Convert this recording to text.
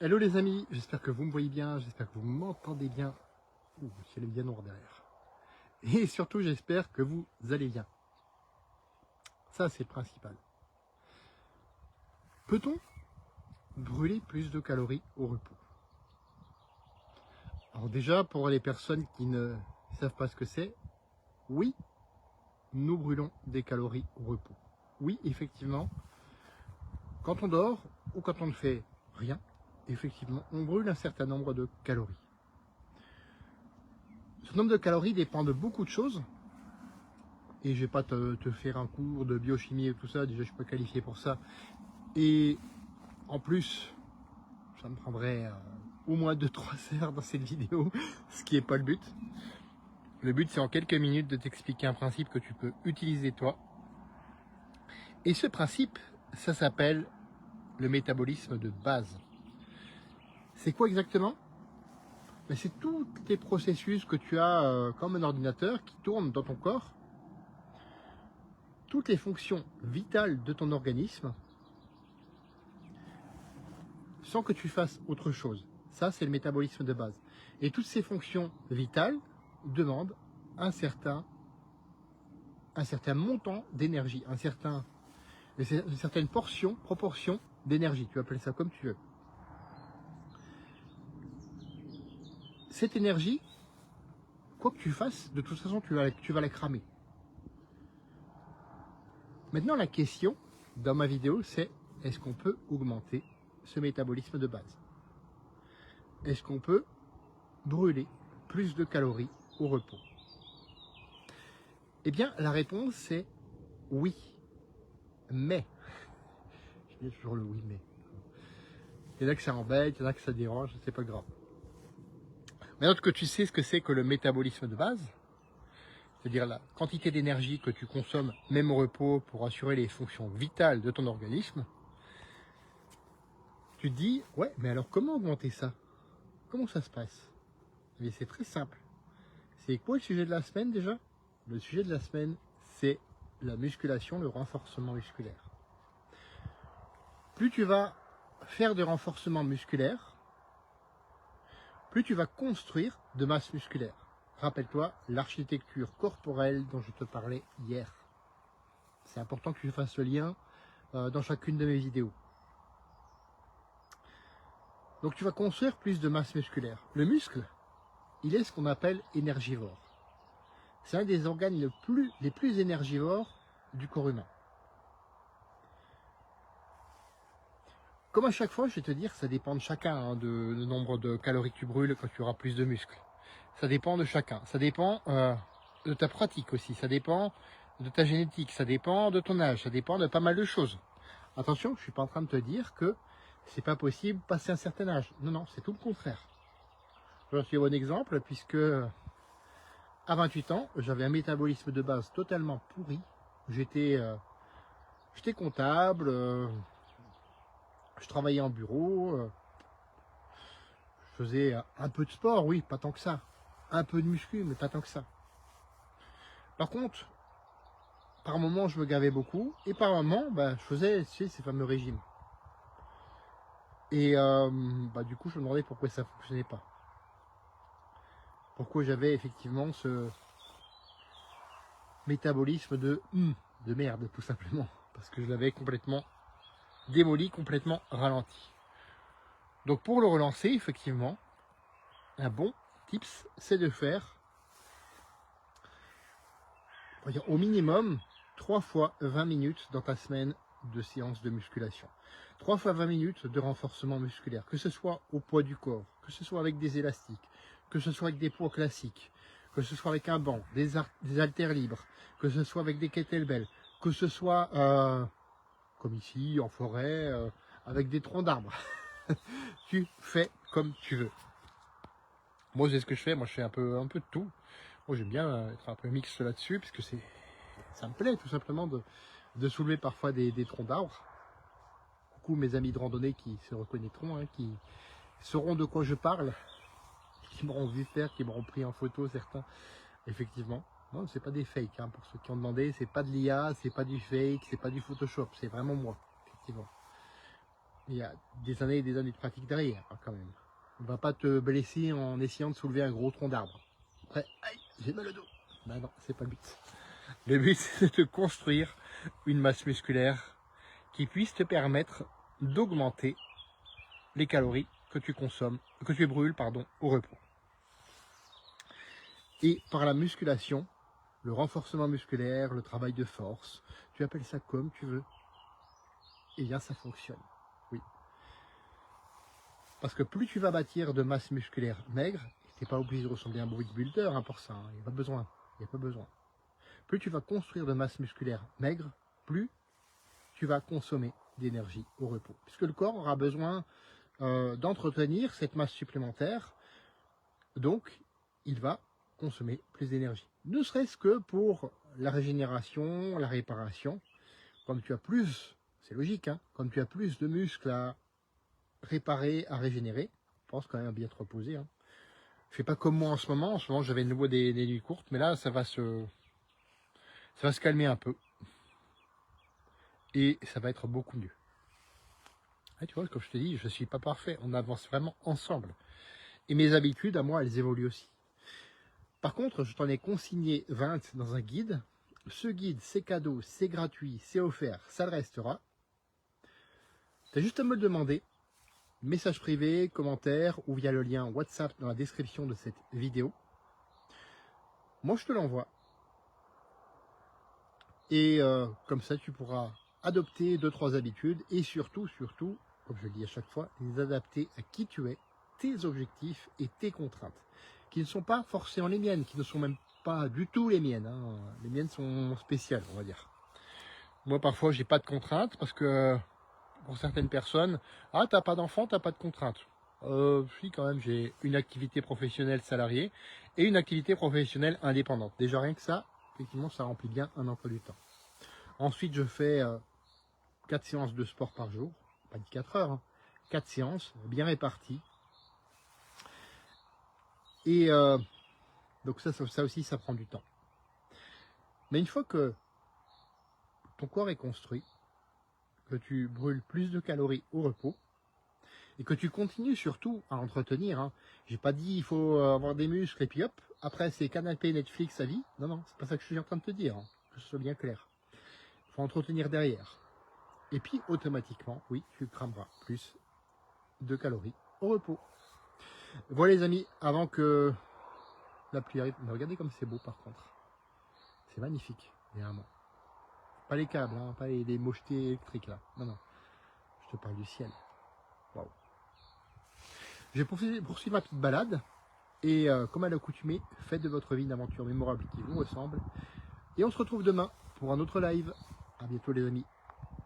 Hello les amis, j'espère que vous me voyez bien, j'espère que vous m'entendez bien. Ouh, le ciel est bien noir derrière. Et surtout, j'espère que vous allez bien. Ça, c'est le principal. Peut-on brûler plus de calories au repos? Alors déjà, pour les personnes qui ne savent pas ce que c'est, oui, nous brûlons des calories au repos. Oui, effectivement, quand on dort ou quand on ne fait rien, effectivement, on brûle un certain nombre de calories. Ce nombre de calories dépend de beaucoup de choses. Et je vais pas te faire un cours de biochimie et tout ça, déjà je suis pas qualifié pour ça. Et en plus, ça me prendrait au moins 2-3 heures dans cette vidéo, ce qui n'est pas le but. Le but c'est en quelques minutes de t'expliquer un principe que tu peux utiliser toi. Et ce principe, ça s'appelle le métabolisme de base. C'est quoi exactement? Ben, c'est tous les processus que tu as comme un ordinateur qui tourne dans ton corps, toutes les fonctions vitales de ton organisme, sans que tu fasses autre chose. Ça, c'est le métabolisme de base. Et toutes ces fonctions vitales demandent un certain montant d'énergie, une certaine proportion d'énergie. Tu appelles ça comme tu veux. Cette énergie, quoi que tu fasses, de toute façon, tu vas la cramer. Maintenant, la question dans ma vidéo, c'est est-ce qu'on peut augmenter ce métabolisme de base? Est-ce qu'on peut brûler plus de calories au repos? Eh bien, la réponse c'est oui, mais. Je dis toujours le oui, mais. Il y en a que ça embête, il y en a que ça dérange, c'est pas grave. Maintenant que tu sais ce que c'est que le métabolisme de base, c'est-à-dire la quantité d'énergie que tu consommes même au repos pour assurer les fonctions vitales de ton organisme, tu te dis, ouais, mais alors comment augmenter ça? Comment ça se passe? Mais c'est très simple. C'est quoi le sujet de la semaine déjà? Le sujet de la semaine, c'est la musculation, le renforcement musculaire. Plus tu vas faire de renforcement musculaire, plus tu vas construire de masse musculaire. Rappelle-toi l'architecture corporelle dont je te parlais hier. C'est important que tu fasses le lien dans chacune de mes vidéos. Donc tu vas construire plus de masse musculaire. Le muscle, il est ce qu'on appelle énergivore. C'est un des organes les plus énergivores du corps humain. Comme à chaque fois, je vais te dire, ça dépend de chacun, du nombre de calories que tu brûles quand tu auras plus de muscles. Ça dépend de chacun. Ça dépend de ta pratique aussi. Ça dépend de ta génétique. Ça dépend de ton âge. Ça dépend de pas mal de choses. Attention, je ne suis pas en train de te dire que c'est pas possible passer un certain âge. Non, non, c'est tout le contraire. Je suis un bon exemple puisque à 28 ans, j'avais un métabolisme de base totalement pourri. J'étais comptable. Je travaillais en bureau, je faisais un peu de sport, oui, pas tant que ça. Un peu de muscu, mais pas tant que ça. Par contre, par moments, je me gavais beaucoup, et par moments, je faisais ces fameux régimes. Et du coup, je me demandais pourquoi ça ne fonctionnait pas. Pourquoi j'avais effectivement ce métabolisme de merde, tout simplement. Parce que je l'avais complètement démoli, complètement ralenti. Donc pour le relancer, effectivement, un bon tips, c'est de faire au minimum 3 fois 20 minutes dans ta semaine de séance de musculation. 3 fois 20 minutes de renforcement musculaire, que ce soit au poids du corps, que ce soit avec des élastiques, que ce soit avec des poids classiques, que ce soit avec un banc, des haltères libres, que ce soit avec des kettlebells, que ce soit comme ici en forêt, avec des troncs d'arbres. Tu fais comme tu veux. Moi c'est ce que je fais, moi je fais un peu de tout. Moi j'aime bien être un peu mixte là-dessus, parce que ça me plaît tout simplement de soulever parfois des troncs d'arbres. Coucou mes amis de randonnée qui se reconnaîtront, hein, qui sauront de quoi je parle, qui m'auront vu faire, qui m'auront pris en photo certains, effectivement. Non, c'est pas des fakes, hein, pour ceux qui ont demandé, c'est pas de l'IA, c'est pas du fake, c'est pas du Photoshop, c'est vraiment moi, effectivement. Il y a des années et des années de pratique derrière, hein, quand même. On ne va pas te blesser en essayant de soulever un gros tronc d'arbre. Après, aïe, j'ai mal au dos. Ben non, c'est pas le but. Le but, c'est de construire une masse musculaire qui puisse te permettre d'augmenter les calories que tu consommes, que tu brûles, pardon, au repos. Et par la musculation, le renforcement musculaire, le travail de force, tu appelles ça comme tu veux, et bien ça fonctionne. Oui. Parce que plus tu vas bâtir de masse musculaire maigre, tu n'es pas obligé de ressembler à un bodybuilder hein, pour ça, il n'y a pas besoin. Il n'y a pas besoin. Plus tu vas construire de masse musculaire maigre, plus tu vas consommer d'énergie au repos. Puisque le corps aura besoin d'entretenir cette masse supplémentaire, donc il va consommer plus d'énergie. Ne serait-ce que pour la régénération, la réparation. Comme tu as plus, c'est logique, hein, comme tu as plus de muscles à réparer, à régénérer, pense quand même à bien te reposer. Hein. Fais pas comme moi en ce moment j'avais de nouveau des nuits courtes, mais là ça va se calmer un peu. Et ça va être beaucoup mieux. Et tu vois, comme je te dis, je ne suis pas parfait, on avance vraiment ensemble. Et mes habitudes, à moi, elles évoluent aussi. Par contre, je t'en ai consigné 20 dans un guide. Ce guide, c'est cadeau, c'est gratuit, c'est offert, ça le restera. Tu as juste à me le demander, message privé, commentaire ou via le lien WhatsApp dans la description de cette vidéo. Moi, je te l'envoie. Et comme ça, tu pourras adopter 2-3 habitudes et surtout, comme je le dis à chaque fois, les adapter à qui tu es, tes objectifs et tes contraintes, qui ne sont pas forcément les miennes, qui ne sont même pas du tout les miennes. Hein. Les miennes sont spéciales, on va dire. Moi, parfois, j'ai pas de contraintes parce que pour certaines personnes, ah, t'as pas d'enfant, t'as pas de contraintes. Si, quand même, j'ai une activité professionnelle salariée et une activité professionnelle indépendante. Déjà, rien que ça, effectivement, ça remplit bien un emploi du temps. Ensuite, je fais 4 séances de sport par jour, pas dit 4 heures, hein, 4 séances bien réparties. Et donc ça aussi, ça prend du temps. Mais une fois que ton corps est construit, que tu brûles plus de calories au repos, et que tu continues surtout à entretenir, hein. J'ai pas dit il faut avoir des muscles et puis hop, après c'est canapé, Netflix à vie. Non, non, c'est pas ça que je suis en train de te dire, hein, que ce soit bien clair. Il faut entretenir derrière. Et puis automatiquement, oui, tu crameras plus de calories au repos. Voilà les amis, avant que la pluie arrive, mais regardez comme c'est beau par contre. C'est magnifique, vraiment. Pas les câbles, hein, pas les mochetés électriques là. Non, non. Je te parle du ciel. Waouh. Je vais poursuivre ma petite balade. Et comme à l'accoutumée, faites de votre vie une aventure mémorable qui vous ressemble. Et on se retrouve demain pour un autre live. À bientôt les amis.